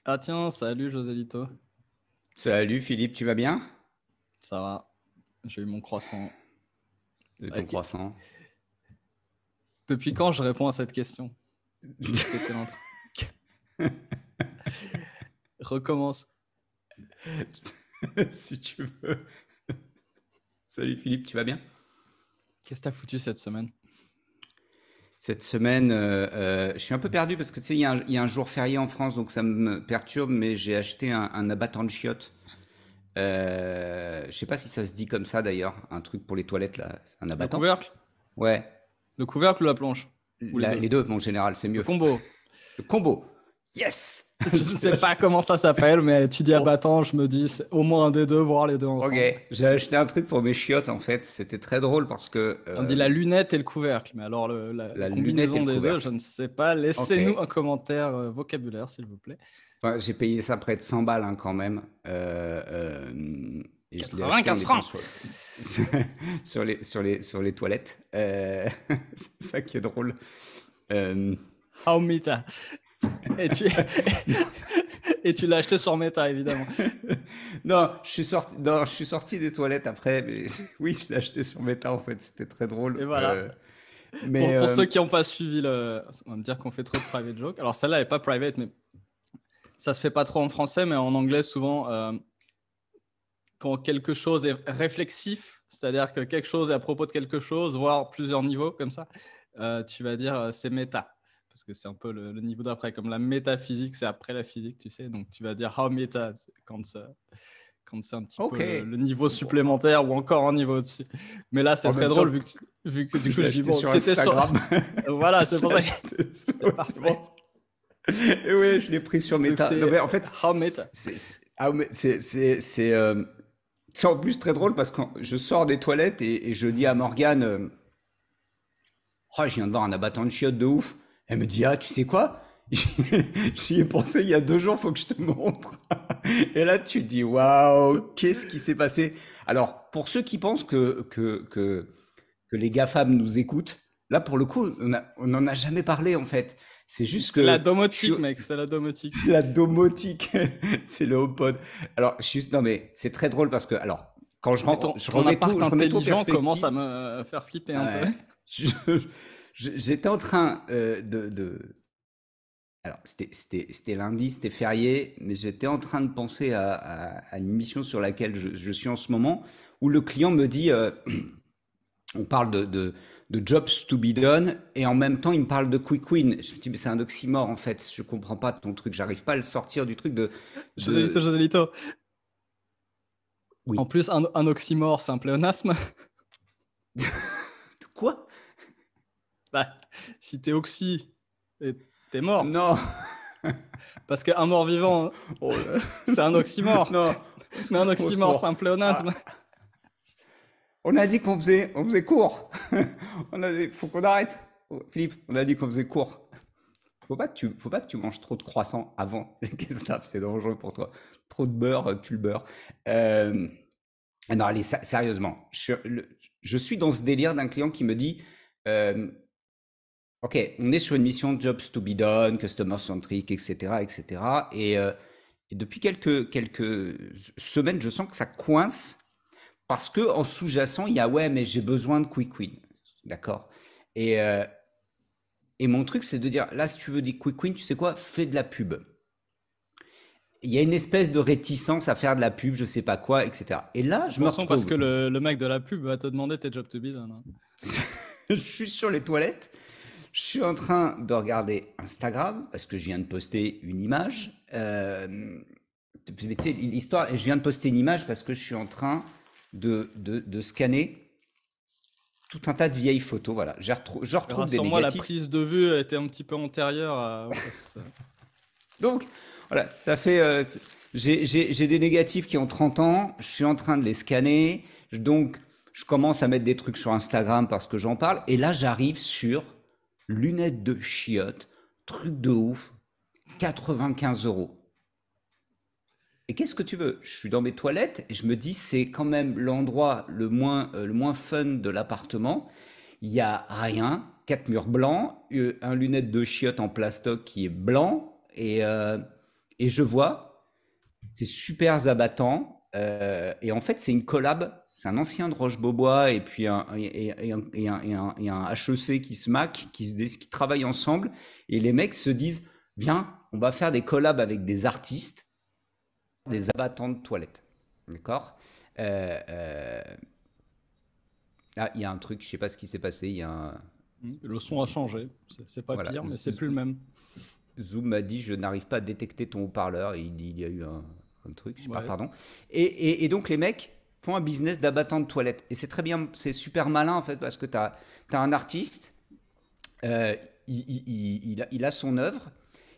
Ah tiens, salut Joselito. Salut Philippe, tu vas bien? Ça va? J'ai eu mon croissant. De ton Ok. croissant. Depuis quand je réponds à cette question? Je vais péter l'intro. Recommence. Si tu veux. Salut Philippe, tu vas bien? Qu'est-ce que t'as foutu cette semaine? Cette semaine, je suis un peu perdu parce que tu sais, il y a un jour férié en France, donc ça me perturbe, mais j'ai acheté un abattant de chiottes. Je sais pas si ça se dit comme ça d'ailleurs, un truc pour les toilettes là, un Le abattant? couvercle? Ouais, Le couvercle ou la planche? Ou les deux? les deux, en général, c'est Le mieux. combo. Le combo. Yes! Je ne sais pas comment ça s'appelle, mais tu dis Oh, abattant, je me dis c'est au moins un des deux, voire les deux ok, ensemble. j'ai acheté un truc pour mes chiottes en fait. C'était très drôle parce que On dit la lunette et le couvercle, mais alors la la lunette et combinaison le des deux, je couvercle. ne sais pas. Ok. Laissez-nous un commentaire vocabulaire, s'il vous plaît. Enfin, j'ai payé ça près de 100 balles hein, quand même. Et je l'ai acheté en 95 étant francs! sur les toilettes. C'est ça qui est drôle. Euh, How meta. Et tu, et tu l'as acheté sur Meta, évidemment. non, je suis sorti des toilettes après. Mais oui, je l'ai acheté sur Meta en fait. C'était très drôle. Et voilà. Mais Pour ceux qui n'ont pas suivi on va me dire qu'on fait trop de private joke. Alors celle-là n'est pas private, mais ça se fait pas trop en français, mais en anglais souvent, quand quelque chose est réflexif, c'est-à-dire que quelque chose est à propos de quelque chose, voire plusieurs niveaux comme ça, tu vas dire c'est méta. Parce que c'est un peu le niveau d'après. Comme la métaphysique, c'est après la physique, tu sais. Donc tu vas dire how meta quand c'est un petit peu ok. le niveau Bon. supplémentaire ou encore un niveau au-dessus. Mais là, c'est En très même drôle temps, vu que du je coup, l'ai je dis, acheté bon, sur tu étais sur. Instagram. Voilà, c'est Je pour l'ai ça que acheté. c'est C'est bon. parfait. Et oui, je l'ai pris sur Donc Meta. Non c'est mais en fait, how meta. ah, mais c'est en plus très drôle parce que je sors des toilettes et je dis à Morgane, oh, je viens de voir un abattant de chiottes de ouf. Elle me dit, ah, tu sais quoi? J'y ai pensé il y a 2 jours, faut que je te montre. Et là, tu te dis, waouh, qu'est-ce qui s'est passé? Alors, pour ceux qui pensent que les GAFAM nous écoutent, là, pour le coup, on n'en a jamais parlé, en fait. C'est juste C'est la que je suis, domotique, mec, c'est la domotique. la domotique, c'est le HomePod. Alors, non mais c'est très drôle parce que, alors, quand je, Mais ren- ton, je ton remets tout, appart je remets tout en intelligent commence à perspective. me faire flipper un peu. Ouais, je- j'étais en train alors c'était lundi, c'était férié, mais j'étais en train de penser à une mission sur laquelle je suis en ce moment, où le client me dit, on parle de jobs to be done, et en même temps il me parle de quick win. Je me dis mais c'est un oxymore en fait, je comprends pas ton truc, j'arrive pas à le sortir du truc Joselito, de Joselito. En oui. plus, un oxymore, c'est un pléonasme. Quoi? Bah, si t'es oxy, t'es mort. Non. Parce qu'un mort-vivant, Oh là. c'est un oxymore. Non, Mais un au oxymore, c'est secours. un pléonasme. Ah, on a dit qu'on faisait court. Faut qu'on arrête. Oh, Philippe, on a dit qu'on faisait court. Faut pas que tu manges trop de croissants avant les Gestapo, c'est dangereux pour toi. Trop de beurre, tu le beurres. Euh, non, allez, sérieusement, je suis dans ce délire d'un client qui me dit, euh, OK, on est sur une mission de jobs to be done, customer centric, etc., etc. Et depuis quelques semaines, je sens que ça coince parce que en sous-jacent, il y a ouais, mais j'ai besoin de quick win, d'accord. Et mon truc, c'est de dire là, si tu veux des quick win, tu sais quoi, fais de la pub. Il y a une espèce de réticence à faire de la pub, je sais pas quoi, etc. Et là, je me Attention, parce retrouve, que le mec de la pub va te demander tes job to be done, hein. je suis sur les toilettes. Je suis en train de regarder Instagram parce que je viens de poster une image. Tu sais, l'histoire, et je viens de poster une image parce que je suis en train de scanner tout un tas de vieilles photos. Voilà, je Et retrouve des rassure-moi, la négatifs. prise de vue était un petit peu antérieure Donc, voilà, ça fait. J'ai des négatifs qui ont 30 ans. Je suis en train de les scanner. Donc, je commence à mettre des trucs sur Instagram parce que j'en parle. Et là, j'arrive sur lunettes de chiottes, truc de ouf, 95 euros. Et qu'est-ce que tu veux? Je suis dans mes toilettes et je me dis, c'est quand même l'endroit le moins fun de l'appartement. Il y a rien, quatre murs blancs, un lunette de chiottes en plastoc qui est blanc Et je vois, c'est super abattant. Et en fait, c'est une collab. C'est un ancien de Roche-Beaubois et puis un HEC qui se mac, qui travaillent ensemble. Et les mecs se disent, viens, on va faire des collabs avec des artistes, des abattants de toilettes. D'accord. Euh, Ah, il y a un truc, je sais pas ce qui s'est passé. Il y a un... Le son a changé. C'est pas Voilà, pire, mais c'est plus le même. Zoom m'a dit, je n'arrive pas à détecter ton haut-parleur. Il y a eu un truc, je sais pas, Ouais. pardon. Et donc les mecs font un business d'abattant de toilettes. Et c'est très bien, c'est super malin en fait, parce que tu as un artiste, euh, il a son œuvre.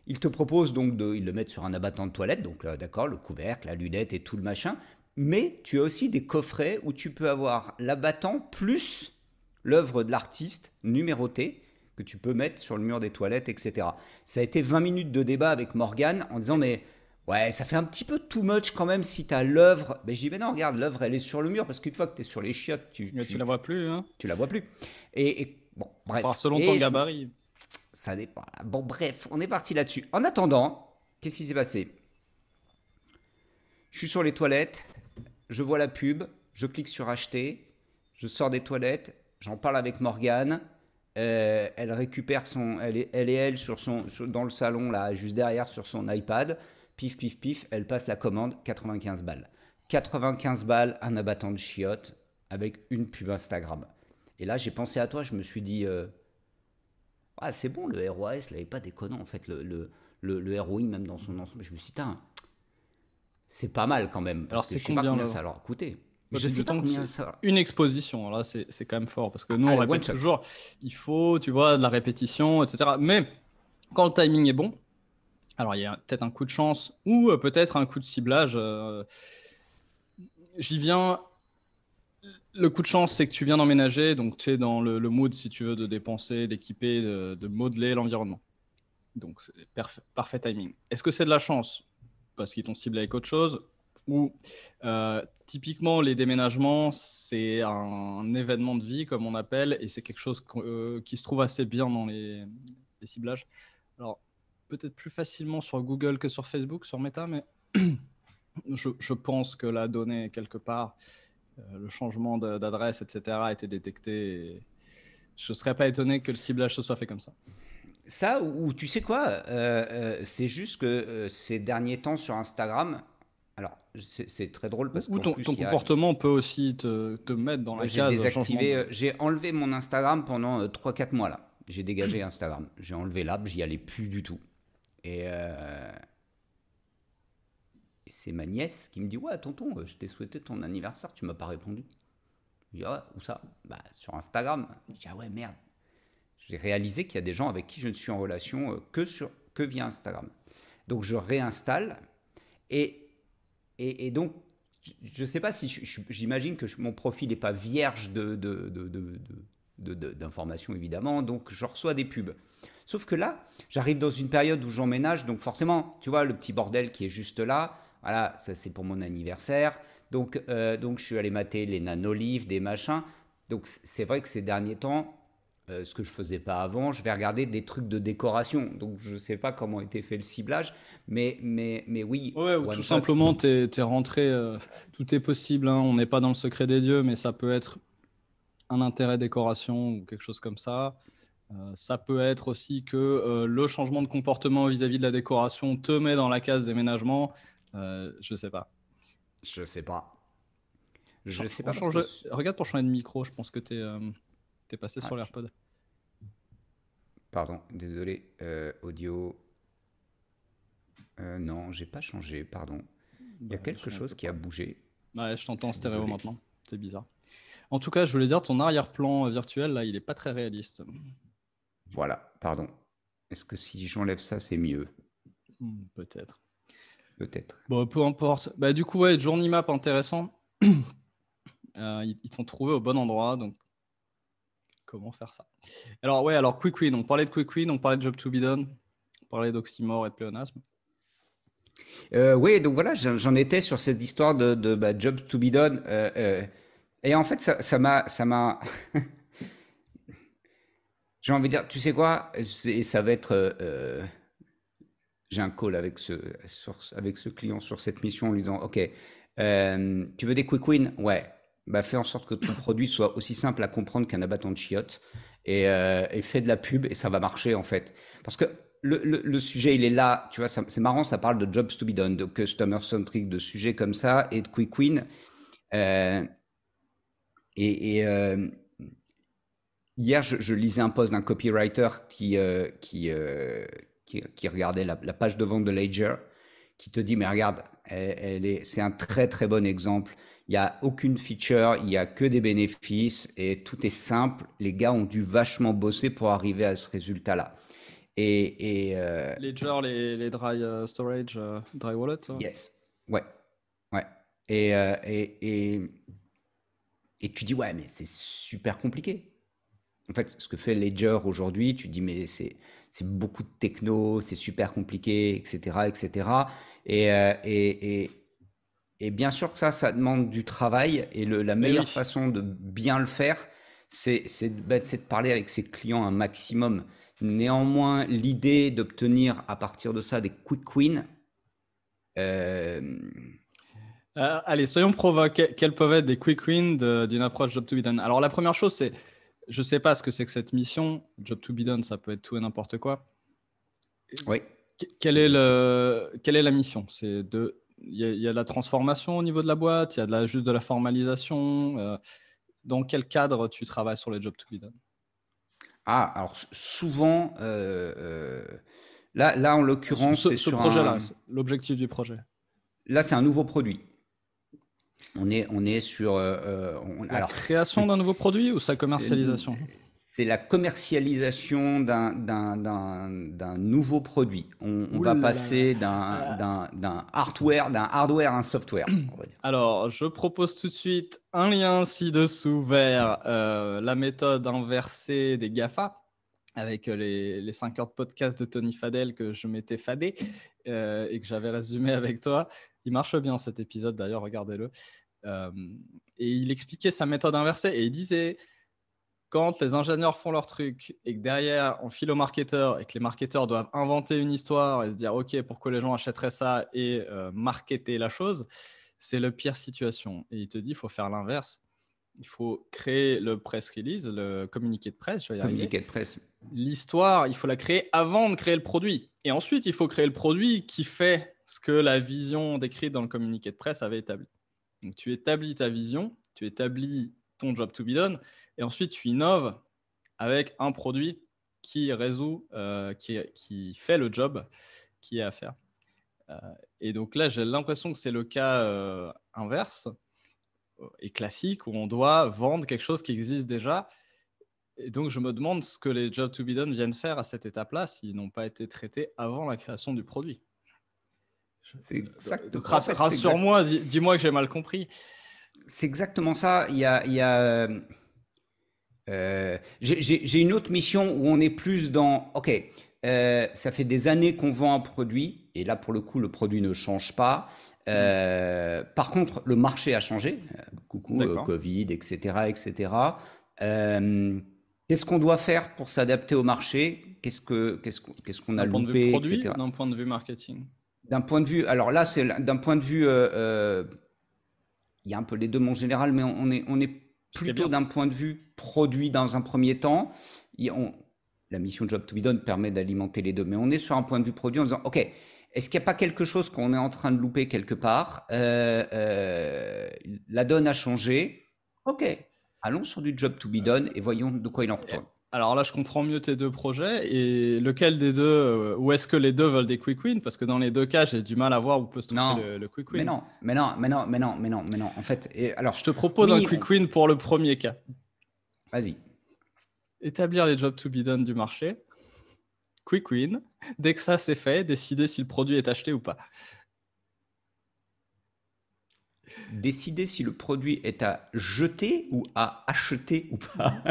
Il te propose donc il le met sur un abattant de toilette, donc d'accord, le couvercle, la lunette et tout le machin. Mais tu as aussi des coffrets où tu peux avoir l'abattant plus l'œuvre de l'artiste numérotée que tu peux mettre sur le mur des toilettes, etc. Ça a été 20 minutes de débat avec Morgane en disant mais ouais, ça fait un petit peu too much quand même si tu as l'œuvre. Mais je dis mais non, regarde, l'œuvre elle est sur le mur parce qu'une fois que tu es sur les chiottes, Mais tu la vois plus, hein? tu la vois plus. Bon, Enfin, bref. selon ton gabarit. Ça dépend. Bon, bref, on est parti là-dessus. En attendant, qu'est-ce qui s'est passé? Je suis sur les toilettes, je vois la pub, je clique sur acheter, je sors des toilettes, j'en parle avec Morgane. Elle récupère elle dans le salon là, juste derrière sur son iPad. Pif, pif, pif, elle passe la commande, 95 balles. 95 balles, un abattant de chiottes avec une pub Instagram. Et là, j'ai pensé à toi, je me suis dit, ah, c'est bon, le ROAS, là, n'est pas déconnant, en fait, le ROI, même dans son ensemble. Je me suis dit, c'est pas mal quand même, Alors, parce que c'est je sais pas combien combien l'œuvre? ça leur a coûté. Bah, Je sais pas figure-toi que combien c'est ça. une exposition. Là, c'est quand même fort parce que nous, on Ah, le one répète shot. toujours, il faut, tu vois, de la répétition, etc. Mais quand le timing est bon, alors il y a peut-être un coup de chance ou peut-être un coup de ciblage. J'y viens. Le coup de chance, c'est que tu viens d'emménager, donc tu es dans le mood, si tu veux, de dépenser, d'équiper, de modeler l'environnement. Donc, c'est parfait timing. Est-ce que c'est de la chance parce qu'ils t'ont ciblé avec autre chose ou typiquement, les déménagements, c'est un événement de vie, comme on appelle, et c'est quelque chose qui se trouve assez bien dans les ciblages. Alors, peut-être plus facilement sur Google que sur Facebook, sur Meta, mais je pense que la donnée, quelque part, le changement d'adresse, etc., a été détecté. Et je ne serais pas étonné que le ciblage se soit fait comme ça. Ça, ou tu sais quoi, c'est juste que ces derniers temps sur Instagram, alors c'est très drôle parce Ou qu'en ton, plus, ton comportement peut aussi te mettre dans moi, la j'ai case changement désactivé, de... j'ai enlevé mon Instagram pendant 3-4 mois là. J'ai dégagé Instagram. J'ai enlevé l'app, j'y allais plus du tout. Et, et c'est ma nièce qui me dit, ouais, tonton, je t'ai souhaité ton anniversaire, tu m'as pas répondu. Je dis, ah ouais, où ça? Bah, sur Instagram. Je dis, ah ouais, merde. J'ai réalisé qu'il y a des gens avec qui je ne suis en relation que via Instagram. Donc, je réinstalle. Et, et donc, je ne sais pas si j'imagine que mon profil n'est pas vierge d'informations, évidemment. Donc, je reçois des pubs. Sauf que là, j'arrive dans une période où j'emménage. Donc, forcément, tu vois, le petit bordel qui est juste là, voilà, ça c'est pour mon anniversaire. Donc je suis allé mater les nanolives, des machins. Donc, c'est vrai que ces derniers temps, ce que je faisais pas avant, je vais regarder des trucs de décoration. Donc, je sais pas comment était fait le ciblage. Mais oui, Ouais, ou one tout shot. simplement, t'es rentré, tout est possible, hein, on n'est pas dans le secret des dieux, mais ça peut être un intérêt décoration ou quelque chose comme ça. Ça peut être aussi que le changement de comportement vis-à-vis de la décoration te met dans la case déménagement. Je sais pas. Je sais pas. Je sais pas parce que. Regarde pour changer de micro, je pense que t'es passé Ah, sur l'AirPod. pardon, désolé. Audio. Non, j'ai pas changé, pardon. Il y a Bah, quelque on chose peut qui a pas. bougé. Ouais, je Je t'entends en suis stéréo désolé. maintenant. C'est bizarre. En tout cas, je voulais dire, ton arrière-plan virtuel, là, il est pas très réaliste. Voilà, pardon. Est-ce que si j'enlève ça, c'est mieux? Peut-être. Peut-être. Bon, peu importe. Bah, du coup, ouais, Journey Map, intéressant. Ils t'ont trouvé au bon endroit, donc comment faire ça? Alors, ouais, alors Quick Win. On parlait de Quick Win, on parlait de Job to be done, on parlait d'Oxymore et de pléonasme. Oui, donc voilà, j'en étais sur cette histoire de Job to be done. Et en fait, ça m'a. J'ai envie de dire, tu sais quoi? Ça va être. j'ai un call avec ce client sur cette mission en lui disant, OK, tu veux des quick wins? Ouais. Bah, fais en sorte que ton produit soit aussi simple à comprendre qu'un abattant de chiottes et fais de la pub et ça va marcher en fait. Parce que le sujet, il est là. Tu vois, c'est marrant, ça parle de jobs to be done, de customer centric, de sujets comme ça et de quick win. Euh, et hier, je lisais un post d'un copywriter qui regardait la page de vente de Ledger, qui te dit, mais regarde, c'est un très très bon exemple. Il n'y a aucune feature, il n'y a que des bénéfices et tout est simple. Les gars ont dû vachement bosser pour arriver à ce résultat-là. Ledger, les dry storage, dry wallet. Yes, ouais, ouais. Et, euh, et, et, et tu dis, ouais, mais c'est super compliqué. En fait, ce que fait Ledger aujourd'hui, tu dis, mais c'est beaucoup de techno, c'est super compliqué, etc., etc. Et, euh, et, et, et bien sûr que ça demande du travail. Et la Mais meilleure oui. façon de bien le faire, c'est de parler avec ses clients un maximum. Néanmoins, l'idée d'obtenir à partir de ça des quick wins, Allez, soyons provoques. Quels peuvent être des quick wins d'une approche job to be done? Alors, la première chose, c'est, je ne sais pas ce que c'est que cette mission. Job to be done, ça peut être tout et n'importe quoi. oui, Quelle est la mission? Il y a de la transformation au niveau de la boîte, il y a juste de la formalisation. Dans quel cadre tu travailles sur les job to be done? Ah, alors souvent, là en l'occurrence, c'est Ce sur projet-là, l'objectif du projet. là c'est un nouveau produit. On est sur, La création d'un nouveau produit ou sa commercialisation? c'est la commercialisation d'un nouveau produit. On va passer d'un hardware à un software, on va dire. Alors, je propose tout de suite un lien ci-dessous vers la méthode inversée des GAFA, avec les 5 heures de podcast de Tony Fadell que je m'étais fadé et que j'avais résumé avec toi. Il marche bien cet épisode, d'ailleurs, regardez-le. Et il expliquait sa méthode inversée et il disait, quand les ingénieurs font leur truc et que derrière on file aux marketeurs et que les marketeurs doivent inventer une histoire et se dire ok, pourquoi les gens achèteraient ça et marketer la chose, c'est la pire situation. Et il te dit, il faut faire l'inverse. Il faut créer le press release, le communiqué de presse, je vais y arriver. Communiqué de presse. L'histoire, il faut la créer avant de créer le produit. Et ensuite, il faut créer le produit qui fait ce que la vision décrite dans le communiqué de presse avait établi. Donc, tu établis ta vision, tu établis ton job to be done, et ensuite, tu innoves avec un produit qui résout, qui fait le job qui est à faire. Et donc là, j'ai l'impression que c'est le cas inverse et classique où on doit vendre quelque chose qui existe déjà. Et donc, je me demande ce que les jobs to be done viennent faire à cette étape-là s'ils n'ont pas été traités avant la création du produit. C'est exact. Donc, rassure-moi, dis-moi que j'ai mal compris. C'est exactement ça. J'ai une autre mission où on est plus dans, OK, ça fait des années qu'on vend un produit, et là, pour le coup, le produit ne change pas. Par contre, le marché a changé. Coucou, Covid, etc., etc. Qu'est-ce qu'on doit faire pour s'adapter au marché? Qu'est-ce qu'on a loupé, d'un point de vue produit, etc. D'un point de vue marketing? D'un point de vue, alors là, c'est d'un point de vue, il y a un peu les deux, en général, mais on est plutôt d'un point de vue produit dans un premier temps. La mission Job to be done permet d'alimenter les deux, mais on est sur un point de vue produit en disant, OK, est-ce qu'il n'y a pas quelque chose qu'on est en train de louper quelque part? La donne a changé. OK, allons sur du Job to be done et voyons de quoi il en retourne. Alors là, je comprends mieux tes deux projets. Et lequel des deux, ou est-ce que les deux veulent des quick wins? Parce que dans les deux cas, j'ai du mal à voir où peut se trouver le quick win. Mais non. En fait, alors, je te propose un quick win pour le premier cas. Vas-y. Établir les jobs to be done du marché. Quick win. Dès que ça c'est fait, décider si le produit est acheté ou pas. Décider si le produit est à jeter ou à acheter ou pas.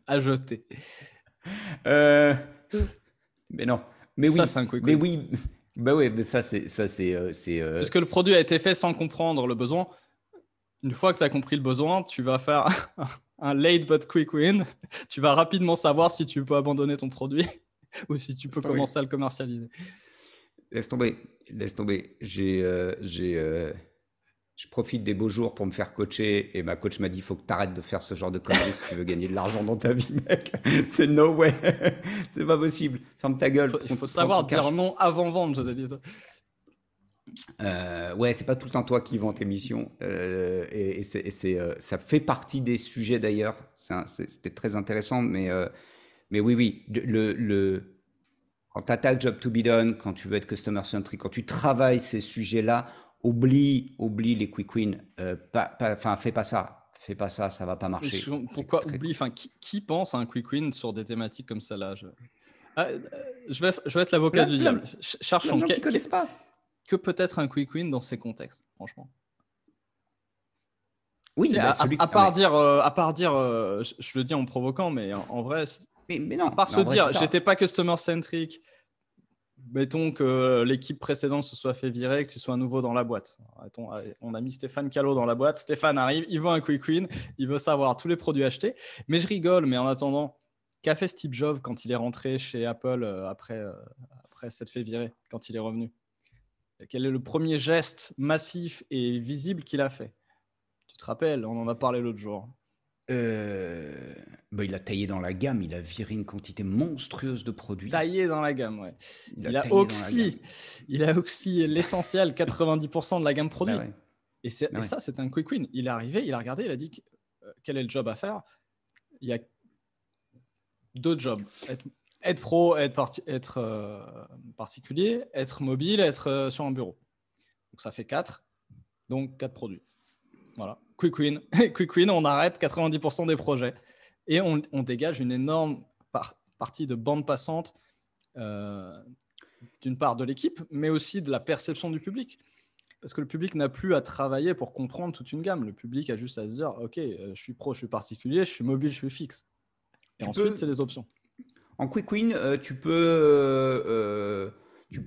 À jeter. Mais non. Mais oui. Ça, c'est un quick win. Mais oui. Bah oui, mais ça c'est. Puisque le produit a été fait sans comprendre le besoin. Une fois que tu as compris le besoin, tu vas faire un late but quick win. Tu vas rapidement savoir si tu peux abandonner ton produit ou si tu peux commencer à le commercialiser. Laisse tomber, laisse tomber. Je profite des beaux jours pour me faire coacher et ma coach m'a dit, faut que tu arrêtes de faire ce genre de conneries si tu veux gagner de l'argent dans ta vie, mec. C'est no way. C'est pas possible. Ferme ta gueule. Il faut Prends ton savoir dire cash. non avant vente, je te dis. Ouais, c'est pas tout le temps toi qui vends tes missions. Ça fait partie des sujets d'ailleurs. C'était très intéressant, mais oui, oui. Quand tu attaques Job to be done, quand tu veux être customer centric, quand tu travailles ces sujets-là, oublie les quick wins. Fais pas ça. Fais pas ça, ça va pas marcher. Pourquoi oublie, enfin, qui pense à un quick win sur des thématiques comme celle-là? Je vais être l'avocat du diable. Cherchons. Plein de gens qui connaissent pas. Que peut être un quick win dans ces contextes, franchement? Oui, à part dire, je le dis en provoquant, mais en vrai, mais non. À part se dire, j'étais pas customer centric, mettons que l'équipe précédente se soit fait virer, que tu sois à nouveau dans la boîte. On a mis Stéphane Callot dans la boîte. Stéphane arrive, il veut un quick win, il veut savoir tous les produits achetés. Mais je rigole, mais en attendant, qu'a fait Steve Jobs quand il est rentré chez Apple après s'être fait virer, quand il est revenu? Quel est le premier geste massif et visible qu'il a fait? Tu te rappelles, on en a parlé l'autre jour. Il a taillé dans la gamme, il a viré une quantité monstrueuse de produits. Taillé dans la gamme, ouais. Il a oxy l'essentiel, 90% de la gamme produit. Ouais. Et ça, c'est un quick win. Il est arrivé, il a regardé, il a dit quel est le job à faire. Il y a 2 jobs. Être pro, être particulier, être mobile, être sur un bureau. Donc ça fait 4. Donc 4 produits. Voilà. Quick win. Quick win, on arrête 90% des projets. Et on dégage une énorme partie de bande passante, d'une part de l'équipe, mais aussi de la perception du public. Parce que le public n'a plus à travailler pour comprendre toute une gamme. Le public a juste à se dire, OK, je suis pro, je suis particulier, je suis mobile, je suis fixe. Et ensuite, c'est des options. En quick win, tu peux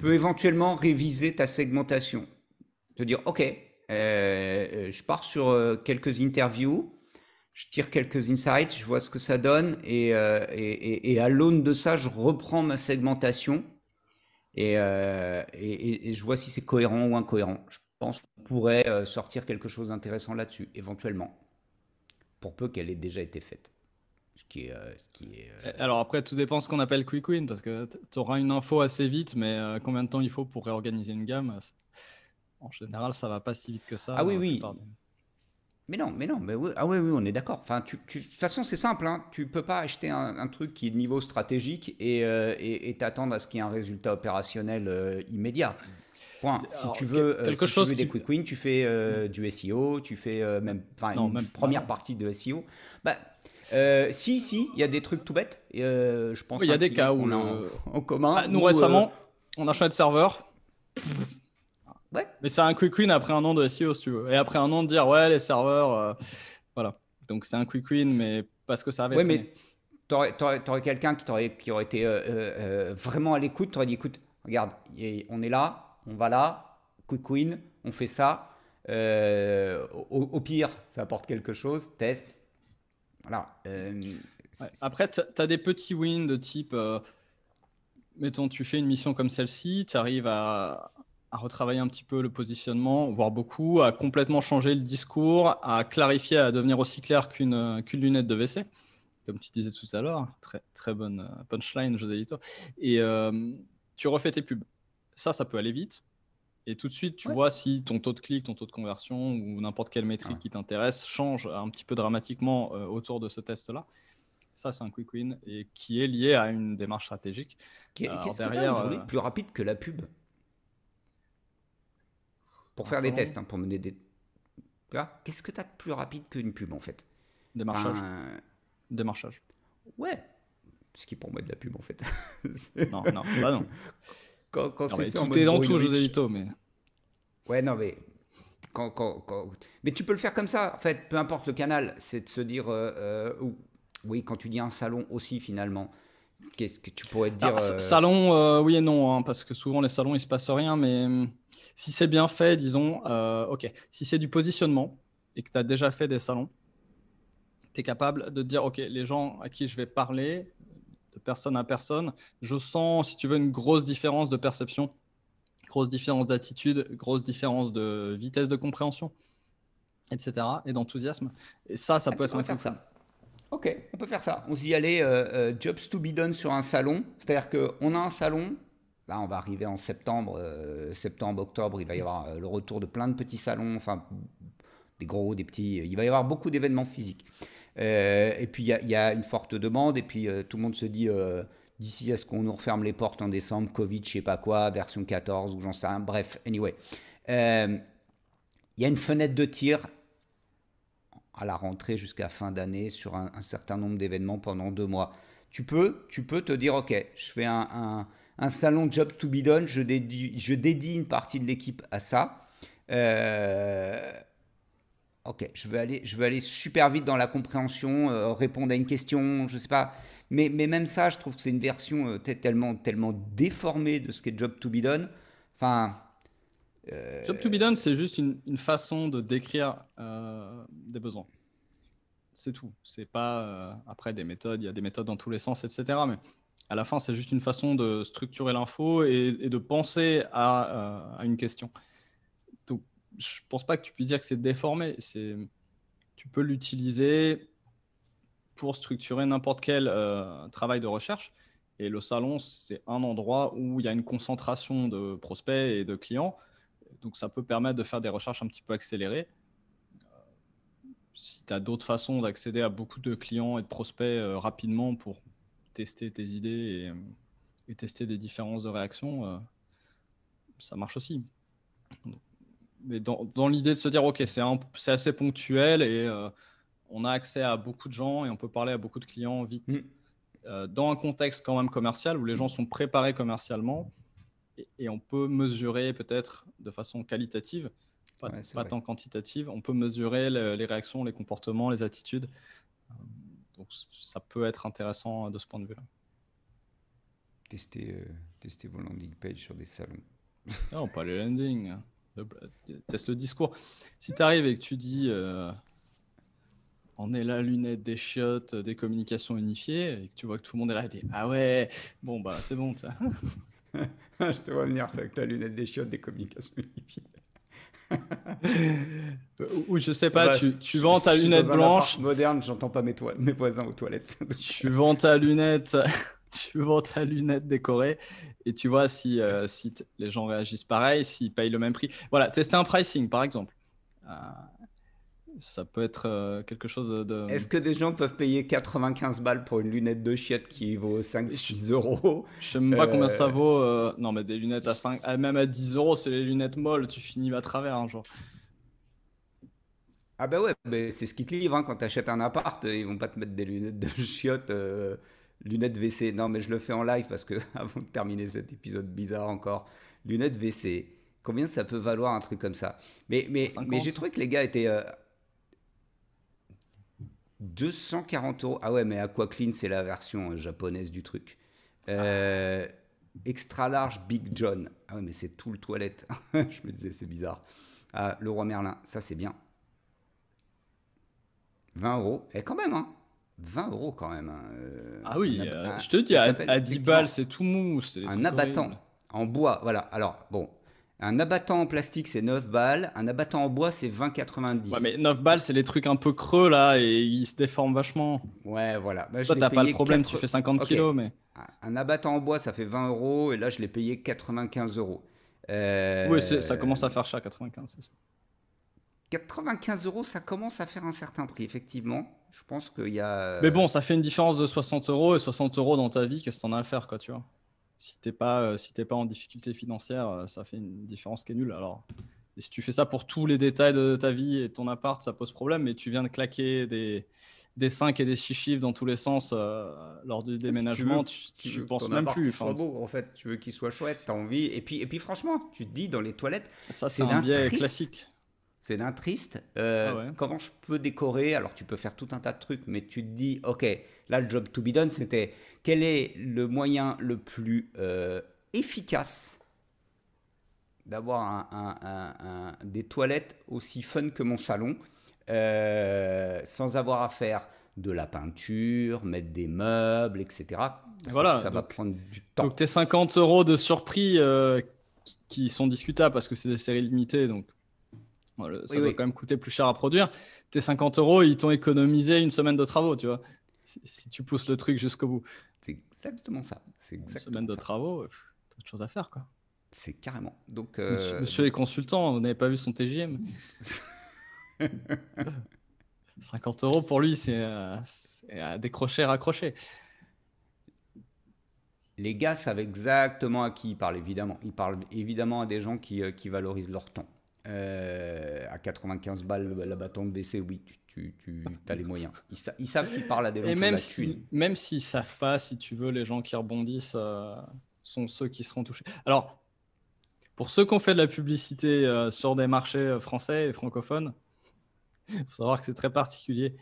éventuellement réviser ta segmentation. Te dire, OK, je pars sur quelques interviews, je tire quelques insights, je vois ce que ça donne, et à l'aune de ça, je reprends ma segmentation et je vois si c'est cohérent ou incohérent. Je pense qu'on pourrait sortir quelque chose d'intéressant là-dessus, éventuellement, pour peu qu'elle ait déjà été faite. Alors après, tout dépend ce qu'on appelle quick win, parce que tu auras une info assez vite, mais combien de temps il faut pour réorganiser une gamme? En général, ça va pas si vite que ça. Ah oui, oui. Mais oui, oui, on est d'accord. Enfin, de toute façon, c'est simple. Hein. Tu peux pas acheter un truc qui est de niveau stratégique et t'attendre à ce qu'il y ait un résultat opérationnel immédiat. Point. Si tu veux, des quick wins, tu fais du SEO, tu fais même une première partie de SEO. Si, il y a des trucs tout bêtes. Je pense. Il y a des cas où en commun. Nous récemment, on a changé de serveur. Ouais. Mais c'est un quick win après un an de SEO, si tu veux. Et après un an de dire, ouais, les serveurs, voilà. Donc c'est un quick win, mais parce que ça avait traîné. Mais t'aurais quelqu'un qui aurait été vraiment à l'écoute, t'aurais dit, écoute, regarde, on est là, on va là, quick win, on fait ça. Au pire, ça apporte quelque chose, test. Voilà. Après, tu as des petits wins de type, mettons, tu fais une mission comme celle-ci, tu arrives à retravailler un petit peu le positionnement, voire beaucoup, à complètement changer le discours, à clarifier, à devenir aussi clair qu'une lunette de WC, comme tu disais tout à l'heure. Très, très bonne punchline, José Lito. Et tu refais tes pubs. Ça peut aller vite. Et tout de suite, tu vois si ton taux de clic, ton taux de conversion ou n'importe quelle métrique qui t'intéresse change un petit peu dramatiquement autour de ce test-là. Ça, c'est un quick win et qui est lié à une démarche stratégique. Qu'est-ce que tu as aujourd'hui plus rapide que la pub? Pour faire des tests, pour mener des... Qu'est-ce que tu as de plus rapide qu'une pub, en fait? Démarchage. Ouais. Ce qui est pour moi de la pub, en fait. Non, non. Quand c'est fait tout est dans tout, José Lito, mais... Ouais, non, mais... Mais tu peux le faire comme ça, en fait, peu importe le canal. C'est de se dire... Oui, quand tu dis un salon aussi, finalement... Qu'est-ce que tu pourrais te dire Salon, oui et non, hein, parce que souvent les salons, il ne se passe rien, mais si c'est bien fait, disons, ok, si c'est du positionnement et que tu as déjà fait des salons, tu es capable de dire, ok, les gens à qui je vais parler, de personne à personne, je sens, si tu veux, une grosse différence de perception Grosse différence d'attitude, grosse différence de vitesse de compréhension, etc. et d'enthousiasme. Et ça Ah, peut tu être un pourrais coup faire cool. ça. Ok, on peut faire ça. On se dit, allez, jobs to be done sur un salon. C'est-à-dire qu'on a un salon. Là, on va arriver en septembre, septembre, octobre. Il va y avoir le retour de plein de petits salons, enfin, des gros, des petits. Il va y avoir beaucoup d'événements physiques. Et puis, il y a une forte demande. Et puis, tout le monde se dit, d'ici à ce qu'on nous referme les portes en décembre, Covid, je sais pas quoi, version 14 ou j'en sais rien. Bref, anyway. Euh, Il y a une fenêtre de tir à la rentrée jusqu'à fin d'année sur un certain nombre d'événements pendant 2 mois. Tu peux te dire, ok, je fais un salon Job to be done, je dédie une partie de l'équipe à ça. Euh, ok, je vais aller super vite dans la compréhension, répondre à une question, je sais pas. Mais même ça, je trouve que c'est une version tellement, tellement déformée de ce qu'est Job to be done. Enfin, Job to be done, c'est juste une façon de décrire des besoins. C'est tout. C'est pas après des méthodes, il y a des méthodes dans tous les sens, etc. Mais à la fin, c'est juste une façon de structurer l'info et de penser à une question. Donc, je pense pas que tu puisses dire que c'est déformé. Tu peux l'utiliser pour structurer n'importe quel travail de recherche. Et le salon, c'est un endroit où il y a une concentration de prospects et de clients. Donc, ça peut permettre de faire des recherches un petit peu accélérées. Si tu as d'autres façons d'accéder à beaucoup de clients et de prospects rapidement pour tester tes idées et tester des différences de réaction, ça marche aussi. Mais dans l'idée de se dire, OK, c'est assez ponctuel et on a accès à beaucoup de gens et on peut parler à beaucoup de clients vite. Dans un contexte quand même commercial où les gens sont préparés commercialement et on peut mesurer peut-être de façon qualitative, ouais, c'est pas vrai. tant quantitative, on peut mesurer les réactions, les comportements, les attitudes. Donc ça peut être intéressant de ce point de vue-là. Tester vos landing pages sur des salons. Non, pas les landings. Teste le discours. Si tu arrives et que tu dis on est la lunette des chiottes des communications unifiées et que tu vois que tout le monde est là et dit ah ouais, bon bah c'est bon. Je te vois venir avec ta lunette des chiottes des communications unifiées. Ou je sais Ça pas, va, tu vends ta je suis lunette dans un appart blanche, moderne, j'entends pas mes voisins aux toilettes. tu vends ta lunette, tu vends ta lunette décorée et tu vois si les gens réagissent pareil, s'ils payent le même prix. Voilà, tester un pricing par exemple. Euh, Ça peut être quelque chose de. Est-ce que des gens peuvent payer 95 balles pour une lunette de chiottes qui vaut Je 5-6 euros? je sais même pas combien ça Euh, vaut. Non, mais des lunettes à 5, même à 10 euros, c'est les lunettes molles, tu finis à travers un jour. Ah bah ouais, bah c'est ce qui te livre hein, quand tu achètes un appart, ils vont pas te mettre des lunettes de chiottes, lunettes WC. Non mais je le fais en live parce que avant de terminer cet épisode bizarre encore, lunettes WC, combien ça peut valoir un truc comme ça? Mais j'ai 50. trouvé que les gars étaient 240 euros. Ah ouais, mais Aqua Clean, c'est la version japonaise du truc. Euh, Extra large Big John. Ah ouais, mais c'est tout le toilette. Je me disais, c'est bizarre. Ah, le roi Merlin, ça c'est bien. 20 euros. Et quand même, hein. 20 euros quand même, hein. Ah oui, je te dis, Ça s'appelle à 10 balles, effectivement c'est tout mou, c'est des un trucs horribles. abattant en bois. Voilà. Alors, bon. Un abattant en plastique, c'est 9 balles. Un abattant en bois, c'est Ouais, 20,90. mais 9 balles, c'est les trucs un peu creux là et ils se déforment vachement. Ouais, voilà. Bah, je Toi, l'ai t'as pas le payé problème, tu 4. fais 50 Ok. kilos, mais. Un abattant en bois, ça fait 20 euros. Et là, je l'ai payé 95 euros. Oui, ça Euh, commence à faire cher, 95, c'est sûr. 95 euros, ça commence à faire un certain prix, effectivement. Je pense qu'il y a. Mais bon, ça fait une différence de 60 euros et 60 euros dans ta vie, qu'est-ce que t'en as à faire, quoi, tu vois. Si t'es pas en difficulté financière, ça fait une différence qui est nulle. Alors, et si tu fais ça pour tous les détails de ta vie et de ton appart, ça pose problème, mais tu viens de claquer des 5 et des 6 chiffres dans tous les sens lors du Et puis déménagement, tu, tu tu veux que penses ton même appart plus. il soit Enfin, beau, en fait. Tu veux qu'il soit chouette, t'as envie. Et puis franchement, tu te dis dans les toilettes, ça, c'est c'est un d'un biais triste. classique. C'est d'un triste. Ah ouais. Comment je peux décorer? Alors, tu peux faire tout un tas de trucs, mais tu te dis, ok, là, le job to be done, c'était quel est le moyen le plus efficace d'avoir des toilettes aussi fun que mon salon, sans avoir à faire de la peinture, mettre des meubles, etc. Et Parce que tout voilà, ça va donc, prendre du donc temps. tes 50 euros de surpris, qui sont discutables parce que c'est des séries limitées, donc ça doit quand même coûter plus cher à produire. Tes 50 €, ils t'ont économisé une semaine de travaux, tu vois, si tu pousses le truc jusqu'au bout. C'est exactement ça. Une semaine de travaux, t'as autre chose à faire, quoi. C'est carrément. Donc, monsieur est consultant, vous n'avez pas vu son TGM. 50 € pour lui, c'est à décrocher, raccrocher. Les gars savent exactement à qui ils parlent, évidemment. Ils parlent évidemment à des gens qui valorisent leur temps. À 95 balles la battante d'essai, oui, tu as les moyens. Ils savent qu'ils parlent à des gens Et qui ont la thune. même s'ils ne savent pas, si tu veux, les gens qui rebondissent sont ceux qui seront touchés. Alors, pour ceux qui ont fait de la publicité sur des marchés français et francophones, il faut savoir que c'est très particulier.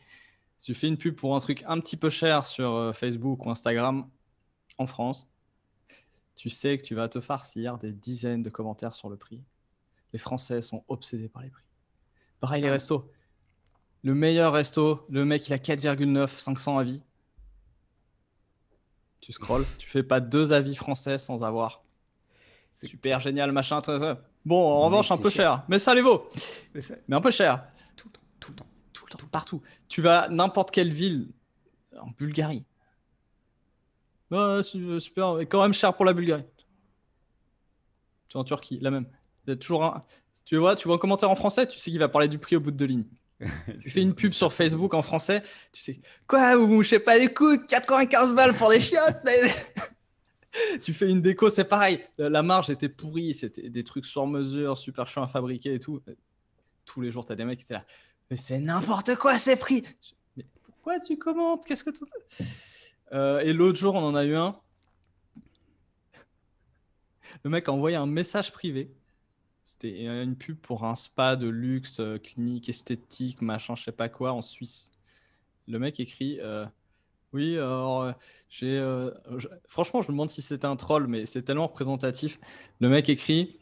Si tu fais une pub pour un truc un petit peu cher sur Facebook ou Instagram en France, tu sais que tu vas te farcir des dizaines de commentaires sur le prix. Les Français sont obsédés par les prix. Pareil, les restos. Le meilleur resto, le mec, il a 4,9, 500 avis. Tu scrolles, tu fais pas 2 avis français sans avoir. C'est super génial, machin. Bon, en revanche, un peu cher. Mais ça les vaut. Mais un peu cher. Tout le temps. Partout. Tu vas n'importe quelle ville, en Bulgarie. Ouais, super, mais quand même cher pour la Bulgarie. Tu es en Turquie, la même. Il y a toujours un... Tu vois un commentaire en français, tu sais qu'il va parler du prix au bout de 2 lignes. Tu fais une pub sur Facebook en français, tu sais quoi, vous mouchez pas les coudes, 95 balles pour des chiottes. Tu fais une déco, c'est pareil. La marge était pourrie, c'était des trucs sur mesure, super chiant à fabriquer et tout. Tous les jours, tu as des mecs qui étaient là. Mais c'est n'importe quoi ces prix. Mais pourquoi tu commentes? Qu'est-ce que tu... Et l'autre jour, on en a eu un. Le mec a envoyé un message privé. C'était une pub pour un spa de luxe, clinique esthétique, machin, je sais pas quoi, en Suisse. Le mec écrit oui, alors franchement, je me demande si c'était un troll, mais c'est tellement représentatif. Le mec écrit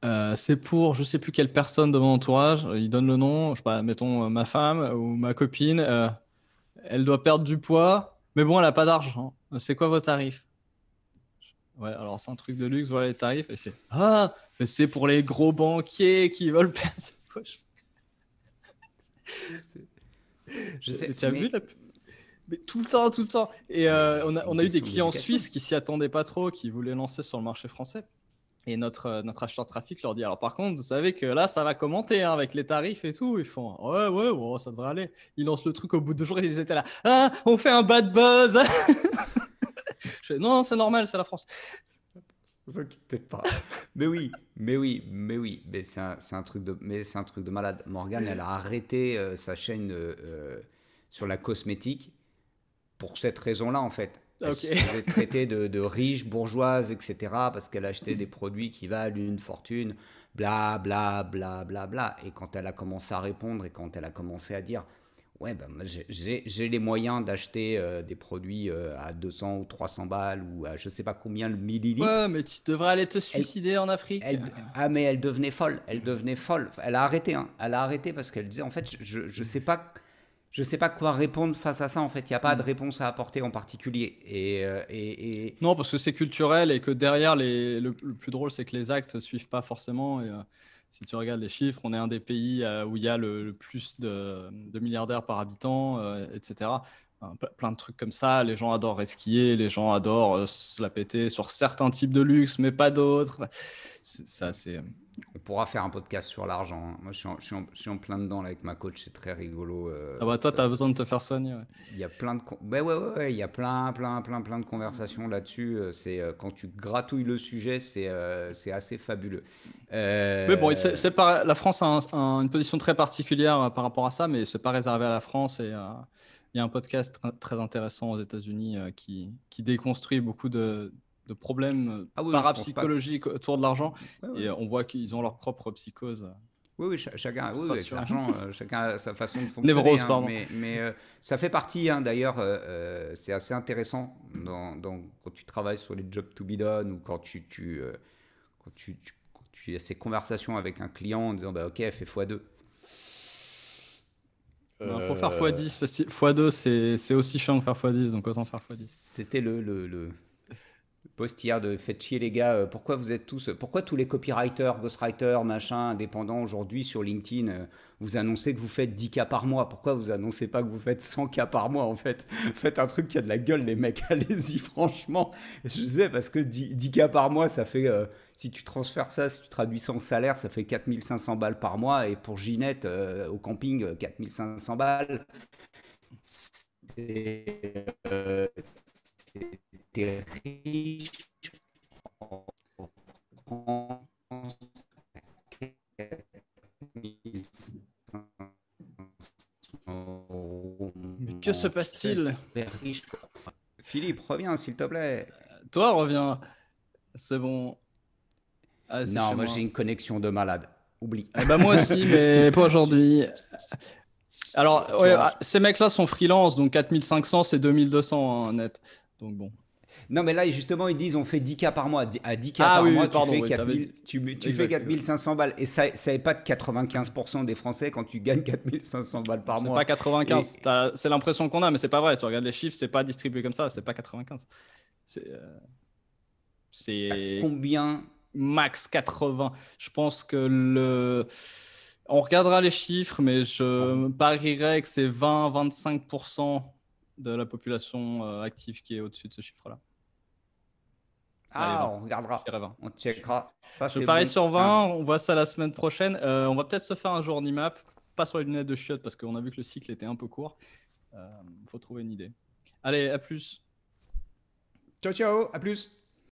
c'est pour je sais plus quelle personne de mon entourage. Il donne le nom, je sais pas, mettons ma femme ou ma copine. Elle doit perdre du poids, mais bon, elle a pas d'argent. C'est quoi vos tarifs? Ouais, alors c'est un truc de luxe, voilà les tarifs. Elle fait ah, mais c'est pour les gros banquiers qui veulent perdre du poids. Tu as vu la pub? Mais tout le temps. Et on a eu des clients suisses qui s'y attendaient pas trop, qui voulaient lancer sur le marché français. Et notre acheteur de trafic leur dit alors par contre, vous savez que là, ça va commenter hein, avec les tarifs et tout. Ils font ouais, bon, ça devrait aller. Ils lancent le truc au bout de 2 jours, ils étaient là. Ah, on fait un bad buzz. Je fais, non, c'est normal, c'est la France. Ne vous inquiétez pas. Mais c'est un truc de malade. Morgane, elle a arrêté sa chaîne sur la cosmétique pour cette raison-là, en fait. Elle se faisait traiter de riche, bourgeoise, etc. parce qu'elle achetait des produits qui valent une fortune, bla, bla, bla, bla, bla. Et quand elle a commencé à répondre et quand elle a commencé à dire ouais, ben, j'ai les moyens d'acheter des produits à 200 ou 300 balles ou à je sais pas combien le millilitre. Ouais, mais tu devrais aller te suicider en Afrique. Mais elle devenait folle. Elle a arrêté. Hein. Elle a arrêté parce qu'elle disait en fait, je sais pas. Je sais pas quoi répondre face à ça. En fait, il n'y a pas de réponse à apporter en particulier. Et... Non, parce que c'est culturel et que derrière, le plus drôle, c'est que les actes ne suivent pas forcément. Et, si tu regardes les chiffres, on est un des pays où il y a le plus de milliardaires par habitant, etc. Plein de trucs comme ça. Les gens adorent skier, les gens adorent se la péter sur certains types de luxe, mais pas d'autres. C'est On pourra faire un podcast sur l'argent. Hein. Moi, je suis en plein dedans là, avec ma coach. C'est très rigolo. Ah bah toi, tu as besoin de te faire soigner. Ouais. Il y a plein de... Ouais, il y a plein de conversations là-dessus. C'est quand tu gratouilles le sujet, c'est assez fabuleux. Mais bon, la France a une position très particulière par rapport à ça, mais c'est pas réservé à la France. Et il y a un podcast très intéressant aux États-Unis qui déconstruit beaucoup de problèmes parapsychologiques autour de l'argent. Ouais. Et on voit qu'ils ont leur propre psychose. Oui, chacun, avec l'argent, chacun a sa façon de fonctionner. Névrose, pardon. Mais ça fait partie, hein, d'ailleurs, c'est assez intéressant quand tu travailles sur les jobs to be done ou quand tu as ces conversations avec un client en disant bah, ok, fais x2. Il faut faire x10, parce que x2 c'est aussi chiant que faire x10, donc autant faire x10. C'était le post hier de faites chier les gars, pourquoi tous les copywriters, ghostwriters, machin, indépendants aujourd'hui sur LinkedIn, vous annoncez que vous faites 10K par mois. Pourquoi vous annoncez pas que vous faites 100K par mois en fait? Faites un truc qui a de la gueule les mecs, allez-y franchement. Et je sais parce que 10K par mois, ça fait, si tu transfères ça, si tu traduis ça en salaire, ça fait 4500 balles par mois. Et pour Ginette, au camping, 4500 balles. T'es riche en France, 4 500 €. Mais que se passe-t-il? T'es riche. Philippe, reviens s'il te plaît. Toi, reviens. C'est bon. Ah, c'est Non, chez moi moi. j'ai une connexion de malade. Oublie. Eh ben, moi aussi, mais pas aujourd'hui. Alors, Tu ouais, vois, ces mecs-là sont freelance, donc 4500, c'est 2200 hein, net. Donc bon. non, mais là, justement, ils disent on fait 10K par mois. À 10K Ah par oui, mois, oui, pardon, oui, t'avais dit. tu fais Exact, exact. 4500 balles. Et ça n'est pas de 95% des Français quand tu gagnes 4500 balles par C'est pas mois. 95. Et C'est l'impression qu'on a, mais c'est pas vrai. Tu regardes les chiffres, c'est pas distribué comme ça. C'est pas 95. t'as C'est combien? max 80. Je pense que le. On regardera les chiffres, mais je parierais que c'est 20-25% de la population active qui est au-dessus de ce chiffre-là. Allez, Ah, 20. on Je dirais regardera. 20. On checkera. Ça, Je c'est parie bon. sur Hein. 20, on voit ça la semaine prochaine. On va peut-être se faire un jour map, pas sur les lunettes de chiottes parce qu'on a vu que le cycle était un peu court. Faut trouver une idée. Allez, à plus. Ciao, ciao. À plus.